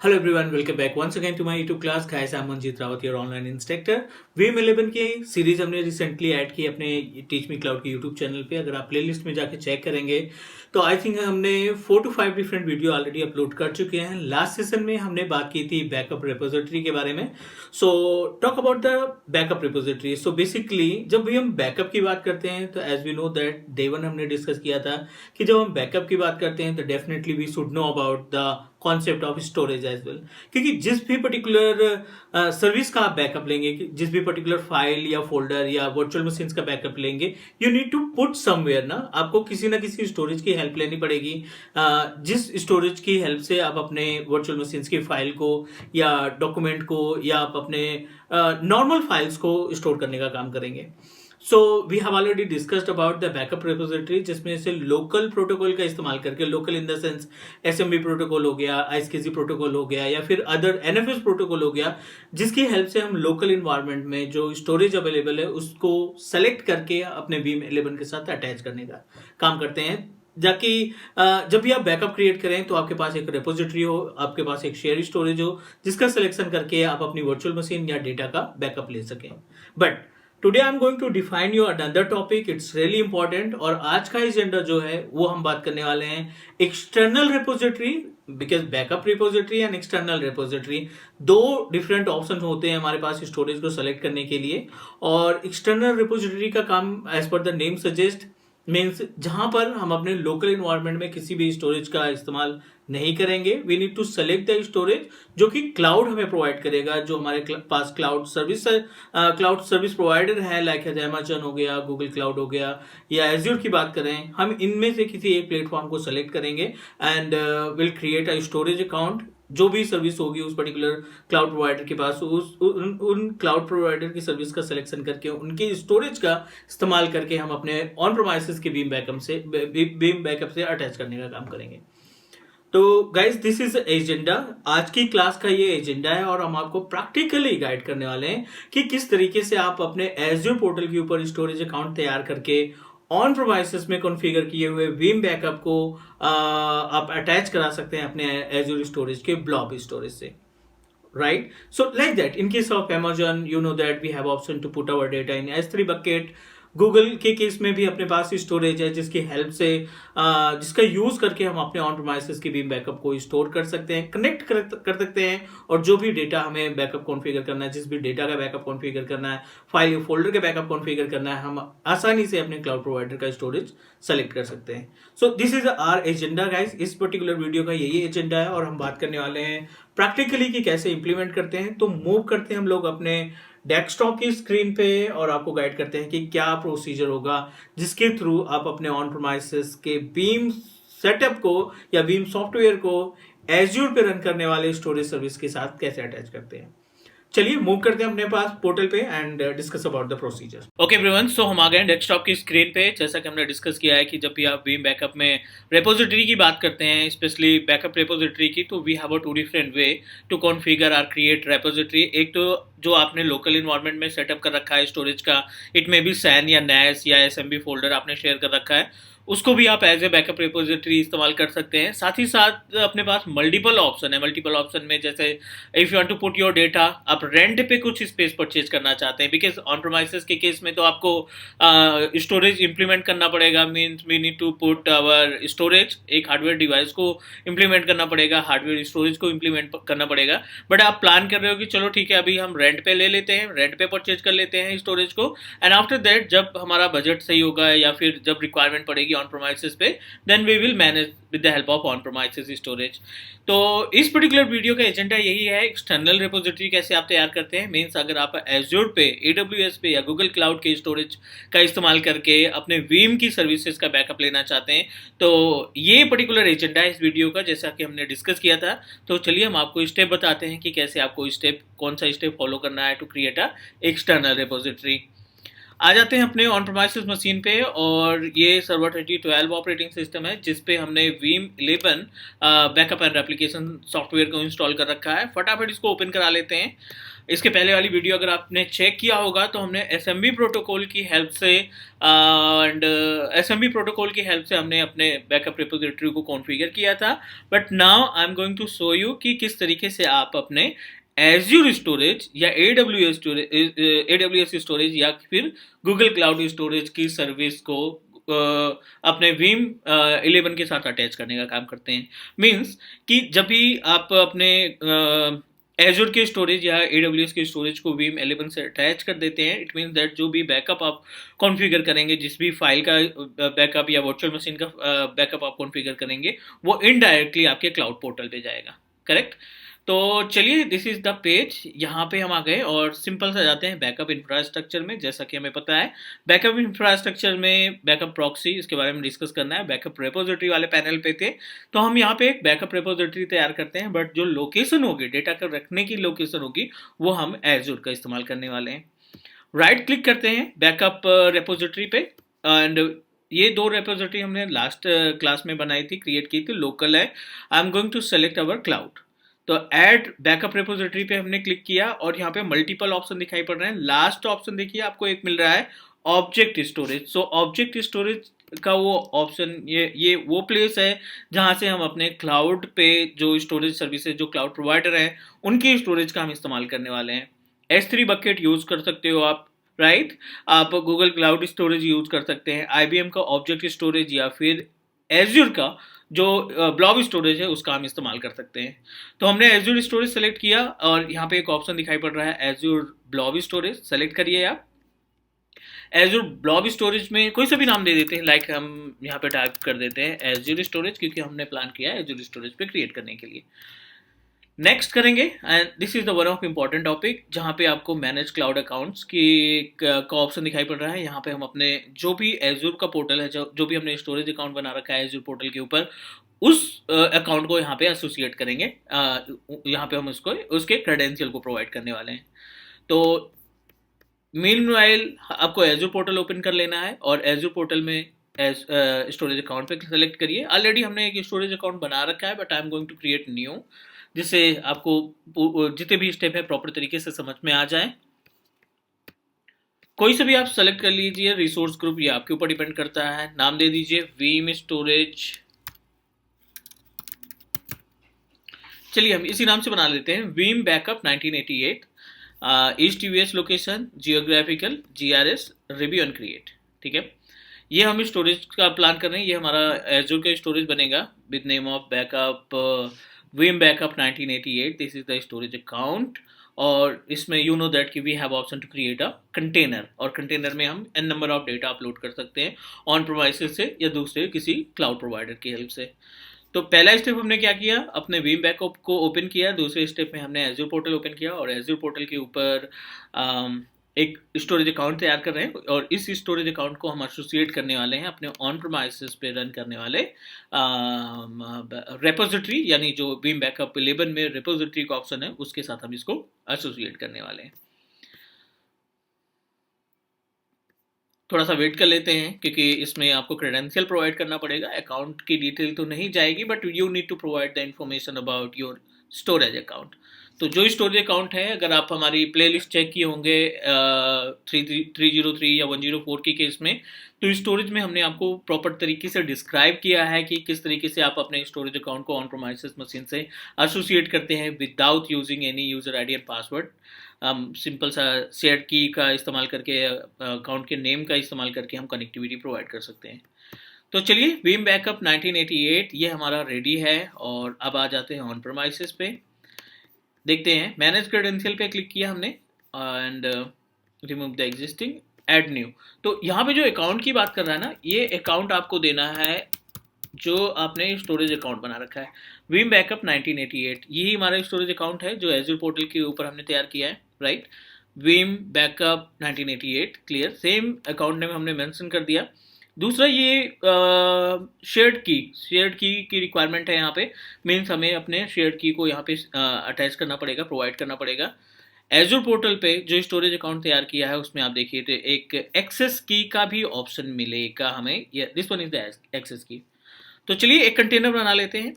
Hello everyone, welcome back once again to my YouTube class. Guys, I'm Manjeet Rawat, your online instructor. Vim 11 की series हमने recently add की अपने teach me cloud के YouTube channel पे. अगर आप playlist में जाके चेक करेंगे तो आई थिंक हमने 4 to 5 different video already upload कर चुके हैं. लास्ट सेशन में हमने बात की थी बैकअप रिपोजिटरी के बारे में. So talk about the backup repository. So basically जब भी हम बैकअप की बात करते हैं तो as we know that day one हमने डिस्कस किया था कि जब हम बैकअप की बात करते हैं तो definitely we should know about the concept of storage as well. क्योंकि जिस भी पर्टिकुलर सर्विस का आप बैकअप लेंगे, जिस भी पर्टिकुलर फाइल या फोल्डर या वर्चुअल मशीन का बैकअप लेंगे, you need to put somewhere ना. आपको किसी ना किसी स्टोरेज की हेल्प लेनी पड़ेगी. जिस स्टोरेज की हेल्प से आप अपने वर्चुअल मशीन की फाइल को या डॉक्यूमेंट को या आप अपने नॉर्मल फाइल्स को स्टोर करने का काम करेंगे. So we have already discussed about the backup repository, जिसमें से लोकल प्रोटोकॉल का इस्तेमाल करके, local in the sense SMB protocol हो गया, आईएसकेसी प्रोटोकॉल हो गया, या फिर अदर एनएफएस प्रोटोकॉल हो गया, जिसकी हेल्प से हम लोकल इन्वायरमेंट में जो स्टोरेज अवेलेबल है उसको सेलेक्ट करके अपने Vim 11 के साथ अटैच करने का काम करते हैं. जाकि जब भी आप बैकअप क्रिएट करें तो आपके पास एक रिपोजिटरी हो, आपके पास एक शेयर स्टोरेज हो, जिसका सिलेक्शन करके आप अपनी वर्चुअल मशीन या डेटा का बैकअप ले सकें. But today I am going to define you another topic. It's really important. और आज का एजेंडा जो है वो हम बात करने वाले हैं external repository. Because backup repository and external repository दो डिफरेंट ऑप्शन होते हैं हमारे पास स्टोरेज को सेलेक्ट करने के लिए. और एक्सटर्नल रिपोजिटरी का काम as per the name suggest means जहां पर हम अपने लोकल इन्वायरमेंट में किसी भी स्टोरेज का इस्तेमाल नहीं करेंगे. We need to select the storage जो कि क्लाउड हमें प्रोवाइड करेगा, जो हमारे पास क्लाउड सर्विस प्रोवाइडर है, लाइक अमेजन हो गया, गूगल क्लाउड हो गया, या एज्योर की बात करें, हम इनमें से किसी एक प्लेटफॉर्म को सेलेक्ट करेंगे and will create a storage account. जो भी सर्विस होगी उस पर्टिकुलर क्लाउड प्रोवाइडर के पास, उन क्लाउड प्रोवाइडर की सर्विस का सिलेक्शन करके उनके स्टोरेज का इस्तेमाल करके हम अपने ऑन प्रोमाइसेस के Vim बैकअप से अटैच करने का काम करेंगे. तो गाइज दिस इज एजेंडा. आज की क्लास का ये एजेंडा है और हम आपको प्रैक्टिकली गाइड करने वाले हैं कि किस तरीके से आप अपने एज्योर पोर्टल के ऊपर स्टोरेज अकाउंट तैयार करके ऑन प्रोमाइसेस में कॉन्फ़िगर किए हुए Vim बैकअप को आप अटैच करा सकते हैं अपने एज्योर स्टोरेज के ब्लॉब स्टोरेज से. Right, so like that in case of Amazon, you know that we have option to put our data in S3 bucket. Google के केस में भी अपने पास स्टोरेज है जिसकी हेल्प से जिसका यूज करके हम अपने ऑन प्रीमाइसेस के Vim बैकअप को स्टोर कर सकते हैं, कनेक्ट कर सकते हैं. और जो भी डेटा हमें बैकअप कॉन्फ़िगर करना है, जिस भी डेटा का बैकअप कॉन्फ़िगर करना है, फाइल या फोल्डर के बैकअप कॉन्फ़िगर करना है, हम आसानी से अपने क्लाउड प्रोवाइडर का स्टोरेज सेलेक्ट कर सकते हैं. So this is our agenda guys. इस पर्टिकुलर वीडियो का यही एजेंडा है और हम बात करने वाले हैं प्रैक्टिकली कि कैसे इंप्लीमेंट करते हैं. तो मूव करते हैं हम लोग अपने डेस्कटॉप की स्क्रीन पे और आपको गाइड करते हैं कि क्या प्रोसीजर होगा जिसके थ्रू आप अपने ऑन प्रीमाइसेस के Vim सेटअप को या Vim सॉफ्टवेयर को एज्योर पे रन करने वाले स्टोरेज सर्विस के साथ कैसे अटैच करते हैं. चलिए मूव करते हैं अपने पास पोर्टल पे and discuss about the procedure. Okay everyone, so हम आ गए डेस्कटॉप की स्क्रीन पे. जैसा कि हमने डिस्कस किया है कि जब भी आप Vim बैकअप में रिपोजिटरी की बात करते हैं, स्पेशली बैकअप रिपोजिटरी की, तो we have a two different way to configure और क्रिएट रिपोजिटरी. एक तो जो आपने लोकल इन्वायरमेंट में सेटअप कर रखा है स्टोरेज का, इट मे बी SAN या NAS या SMB फोल्डर आपने शेयर कर रखा है, उसको भी आप एज ए बैकअप रिपोजिटरी इस्तेमाल कर सकते हैं. साथ ही साथ अपने पास मल्टीपल ऑप्शन है. मल्टीपल ऑप्शन में जैसे if you want to put your data, आप रेंट पे कुछ स्पेस परचेज करना चाहते हैं, बिकॉज ऑन प्रीमाइसेस के केस में तो आपको स्टोरेज इंप्लीमेंट करना पड़ेगा. Means we need to put our storage, एक हार्डवेयर डिवाइस को इंप्लीमेंट करना पड़ेगा, हार्डवेयर स्टोरेज को इंप्लीमेंट करना पड़ेगा. बट आप प्लान कर रहे हो कि चलो ठीक है, अभी हम रेंट पे ले लेते हैं, रेंट पे परचेज कर लेते हैं स्टोरेज को, एंड आफ्टर दैट जब हमारा बजट सही होगा या फिर जब रिक्वायरमेंट पड़ेगी ऑन प्रीमाइसेस पे, then we will manage with the help of on premises storage. तो इस पर्टिकुलर वीडियो का एजेंडा यही है, एक्सटर्नल रिपोजिटरी कैसे आप तैयार करते हैं. मीन्स अगर आप एज्योर पे, AWS पे या गूगल क्लाउड के स्टोरेज का इस्तेमाल करके अपने Vim की सर्विसेज का बैकअप लेना चाहते हैं, तो ये पर्टिकुलर एजेंडा है इस वीडियो का, जैसा कि हमने डिस्कस किया था. तो चलिए हम आपको स्टेप बताते हैं कि कैसे आपको कौन सा स्टेप फॉलो करना है to create a external repository. आ जाते हैं अपने ऑन प्रोमाइसेस मशीन पे, और ये सर्वर 2012 ऑपरेटिंग सिस्टम है जिस पे हमने Veeam 11 backup and replication software को इंस्टॉल कर रखा है। फटाफट इसको ओपन करा लेते हैं। इसके पहले वाली वीडियो अगर आपने चेक किया होगा तो हमने एसएमबी प्रोटोकॉल की हेल्प से हमने अपने बैकअप रिपोजिटरी को कॉन्फ़िगर किया था। But now I am going to show you कि किस तरीके से आप अपने एज्यूर स्टोरेज या AWS स्टोरेज या फिर गूगल क्लाउड स्टोरेज की सर्विस को अपने Veeam 11 के साथ अटैच करने का काम करते हैं। मीन्स कि जब भी आप अपने एज्योर के स्टोरेज या AWS के स्टोरेज को Veeam 11 से अटैच कर देते हैं, इट मीन्स दैट जो भी बैकअप आप कॉन्फ़िगर करेंगे, जिस भी फाइल का बैकअप या वर्चुअल मशीन का बैकअप आप कॉन्फ़िगर करेंगे, वो इनडायरेक्टली आपके क्लाउड पोर्टल पे जाएगा। करेक्ट। तो चलिए, दिस इज द पेज। यहाँ पे हम आ गए और सिंपल सा जाते हैं बैकअप इंफ्रास्ट्रक्चर में। जैसा कि हमें पता है बैकअप इंफ्रास्ट्रक्चर में बैकअप प्रॉक्सी, इसके बारे में डिस्कस करना है। बैकअप रेपोजिटरी वाले पैनल पे थे, तो हम यहाँ पे एक बैकअप रेपोजिटरी तैयार करते हैं, बट जो लोकेशन होगी, डेटा का रखने की लोकेशन होगी, वो हम एज्योर का इस्तेमाल करने वाले हैं। राइट क्लिक करते हैं बैकअप रेपोजिटरी पे, एंड ये दो रेपोजिटरी हमने लास्ट क्लास में बनाई थी, क्रिएट की थी। लोकल है। I am going to select our cloud. तो ऐड बैकअप रेपोजिटरी पे हमने क्लिक किया और यहाँ पे मल्टीपल ऑप्शन दिखाई पड़ रहे हैं। लास्ट ऑप्शन देखिए, आपको एक मिल रहा है object storage. So object storage का वो ऑप्शन, ये वो प्लेस है जहाँ से हम अपने क्लाउड पे जो स्टोरेज सर्विसेज, जो क्लाउड प्रोवाइडर हैं, उनकी स्टोरेज का हम इस्तेमाल करने वाले हैं। S3 बकेट यूज कर सकते हो आप, राइट। आप गूगल क्लाउड स्टोरेज यूज कर सकते हैं, IBM का ऑब्जेक्ट स्टोरेज, या फिर एज्योर का जो ब्लॉब स्टोरेज है उसका हम इस्तेमाल कर सकते हैं। तो हमने एज्योर स्टोरेज सेलेक्ट किया और यहाँ पे एक ऑप्शन दिखाई पड़ रहा है एज्योर ब्लॉब स्टोरेज। सेलेक्ट करिए आप। एज्योर ब्लॉब स्टोरेज में कोई सा भी नाम दे देते हैं, लाइक हम यहाँ पे टाइप कर देते हैं एज्योर स्टोरेज, क्योंकि हमने प्लान किया है एज्योर स्टोरेज पे क्रिएट करने के लिए। नेक्स्ट करेंगे, and this is the one of important topic जहाँ पे आपको मैनेज क्लाउड अकाउंट्स की का ऑप्शन दिखाई पड़ रहा है। यहाँ पे हम अपने जो भी एज्योर का पोर्टल है, जो भी हमने स्टोरेज अकाउंट बना रखा है एज्योर पोर्टल के ऊपर, उस अकाउंट को यहाँ पे एसोसिएट करेंगे। यहाँ पे हम उसको उसके क्रेडेंशियल को प्रोवाइड करने वाले हैं। तो मीनवाइल आपको एज्योर पोर्टल ओपन कर लेना है और एज्योर पोर्टल में स्टोरेज अकाउंट पे सेलेक्ट करिए। ऑलरेडी हमने एक स्टोरेज अकाउंट बना रखा है, but I am going to create new, जिससे आपको जितने भी स्टेप है प्रॉपर तरीके से समझ में आ जाए। कोई से भी आप सेलेक्ट कर लीजिए रिसोर्स ग्रुप, ये आपके ऊपर डिपेंड करता है। नाम दे दीजिए Veeam स्टोरेज। चलिए हम इसी नाम से बना लेते हैं, Veeam backup 1988, east US location, geographical, GRS, review and create. ठीक है, ये हम स्टोरेज का प्लान कर रहे हैं। ये हमारा एज्योर का स्टोरेज बनेगा with name of backup Veeam backup 1988। This is the storage account, और इसमें यू नो दैट कि we have option to create a container, और कंटेनर में हम n number of data upload कर सकते हैं ऑन प्रोवाइसेस से या दूसरे किसी क्लाउड प्रोवाइडर की हेल्प से। तो पहला स्टेप हमने क्या किया, अपने Veeam बैकअप को ओपन किया। दूसरे स्टेप में हमने एज्योर पोर्टल ओपन किया और एज्योर पोर्टल के ऊपर एक स्टोरेज अकाउंट तैयार कर रहे हैं, और इस स्टोरेज अकाउंट को हम एसोसिएट करने वाले हैं अपने ऑन प्रीमाइसेस पे रन करने वाले रेपोजिटरी, यानी जो Veeam बैकअप 11 में रेपोजिटरी का ऑप्शन है उसके साथ हम इसको एसोसिएट करने वाले हैं। थोड़ा सा वेट कर लेते हैं, क्योंकि इसमें आपको क्रेडेंशियल प्रोवाइड करना पड़ेगा। अकाउंट की डिटेल तो नहीं जाएगी, but you need to provide the information about your storage account. तो जो स्टोरेज अकाउंट है, अगर आप हमारी प्लेलिस्ट चेक किए होंगे 303 या 104 के केस में, तो स्टोरेज में हमने आपको प्रॉपर तरीके से डिस्क्राइब किया है कि किस तरीके से आप अपने स्टोरेज अकाउंट को ऑन प्रीमाइसेस मशीन से एसोसिएट करते हैं without using any user ID and password. Simple सा शेयर की का इस्तेमाल करके, अकाउंट के नेम का इस्तेमाल करके हम कनेक्टिविटी प्रोवाइड कर सकते हैं। तो चलिए, Veeam बैकअप 1988 ये हमारा रेडी है, और अब आ जाते हैं ऑन प्रीमाइसेस पे। देखते हैं, मैनेज क्रेडेंशियल पे क्लिक किया हमने and remove the existing, add new. तो यहाँ पे जो अकाउंट की बात कर रहा है ना, ये अकाउंट आपको देना है जो आपने स्टोरेज अकाउंट बना रखा है Veeam बैकअप 1988। यही हमारा स्टोरेज अकाउंट है जो एज्योर पोर्टल के ऊपर हमने तैयार किया है, right. Veeam backup 1988, clear. Same account name हमने मेंशन कर दिया। दूसरा, ये शेयर्ड की रिक्वायरमेंट है यहाँ पे। मीन्स हमें अपने शेयर्ड की को यहाँ पे अटैच करना पड़ेगा, प्रोवाइड करना पड़ेगा। एजूर पोर्टल पे जो स्टोरेज अकाउंट तैयार किया है उसमें आप देखिए तो एक एक्सेस की का भी ऑप्शन मिलेगा हमें, this one is the access की। तो चलिए एक कंटेनर बना लेते हैं।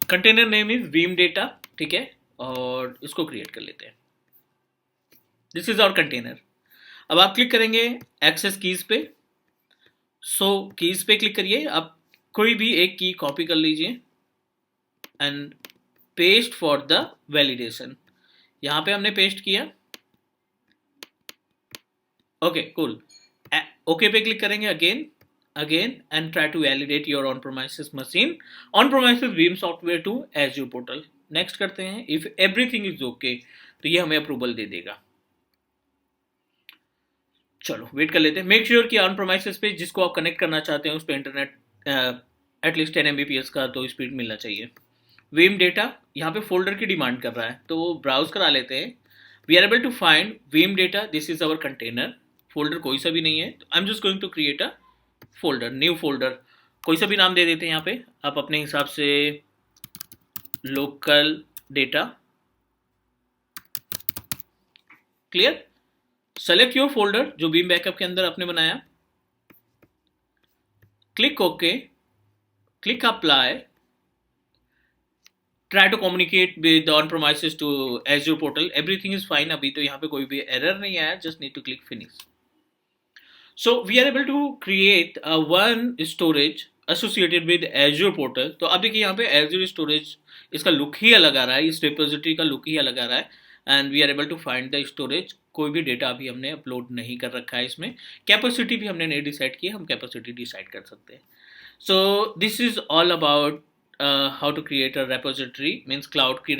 Container name is Veeam data, ठीक है, और इसको क्रिएट कर लेते हैं। This is our container. अब आप क्लिक करेंगे एक्सेस कीज पे। कीज पे क्लिक करिए, आप कोई भी एक की कॉपी कर लीजिए and paste for the validation. यहां पे हमने पेस्ट किया। Okay cool. ओके पे क्लिक करेंगे again and try to validate your on premises machine, on premises Veeam software to Azure portal। Next करते हैं। इफ एवरीथिंग इज ओके तो ये हमें अप्रूवल दे देगा। चलो वेट कर लेते हैं। मेक श्योर कि ऑन प्रोमाइसेस पे जिसको आप कनेक्ट करना चाहते हैं उस पर इंटरनेट एटलीस्ट 10 Mbps का तो स्पीड मिलना चाहिए। वीम डेटा यहाँ पे फोल्डर की डिमांड कर रहा है तो ब्राउज करा लेते हैं। We are able to find Veeam data, this is our container. Folder कोई सा भी नहीं है, I am just going to create a folder, new folder, कोई सा भी नाम दे देते हैं यहाँ पे आप अपने हिसाब से, local data. Clear. Select your folder जो बीम बैकअप के अंदर आपने बनाया, click okay, click apply, try to communicate with on premises to Azure portal. Everything is fine, अभी तो यहाँ पे कोई भी एरर नहीं आया, just need to click finish. So we are able to create one storage associated with Azure portal। तो अब देखिए यहाँ पे Azure storage इसका लुक ही अलग आ रहा है, इस रिपोजिटरी का लुक ही अलग आ रहा है। And we are able to find the storage. कोई भी डेटा अभी हमने अपलोड नहीं कर रखा है इसमें। कैपेसिटी भी हमने नहीं डिसाइड की, हम कैपेसिटी डिसाइड कर सकते हैं। So this is all about how to create a repository, means cloud की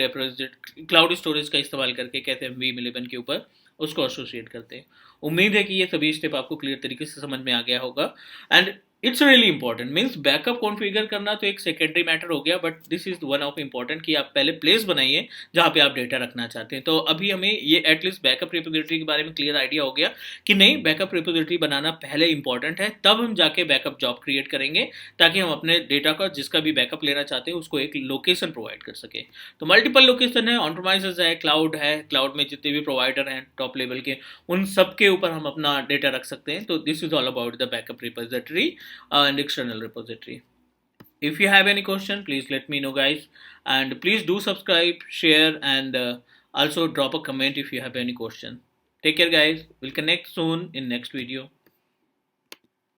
क्लाउड स्टोरेज का इस्तेमाल करके कहते हैं Veeam11 के ऊपर उसको एसोसिएट करते हैं। उम्मीद है कि ये सभी स्टेप आपको क्लियर तरीके से समझ में आ गया होगा। And it's really important, means backup configure करना तो एक सेकेंडरी मैटर हो गया, but this is one of important कि आप पहले प्लेस बनाइए जहाँ पे आप डेटा रखना चाहते हैं। तो अभी हमें ये एटलीस्ट बैकअप रिपोजिटरी के बारे में क्लियर आइडिया हो गया कि नहीं, बैकअप रिपोजिटरी बनाना पहले इंपॉर्टेंट है, तब हम जाके बैकअप जॉब क्रिएट करेंगे ताकि हम अपने डेटा का जिसका भी बैकअप लेना चाहते हैं उसको एक लोकेशन प्रोवाइड कर सके। तो मल्टीपल लोकेशन है, ऑन प्रीमाइसेस है, क्लाउड में जितने भी प्रोवाइडर हैं टॉप लेवल के, उन सब के ऊपर हम अपना डेटा रख सकते हैं। तो this is all about the backup repository and external repository. If you have any question, please let me know guys, and please do subscribe, share, and also drop a comment if you have any question. Take care guys, we'll connect soon in next video.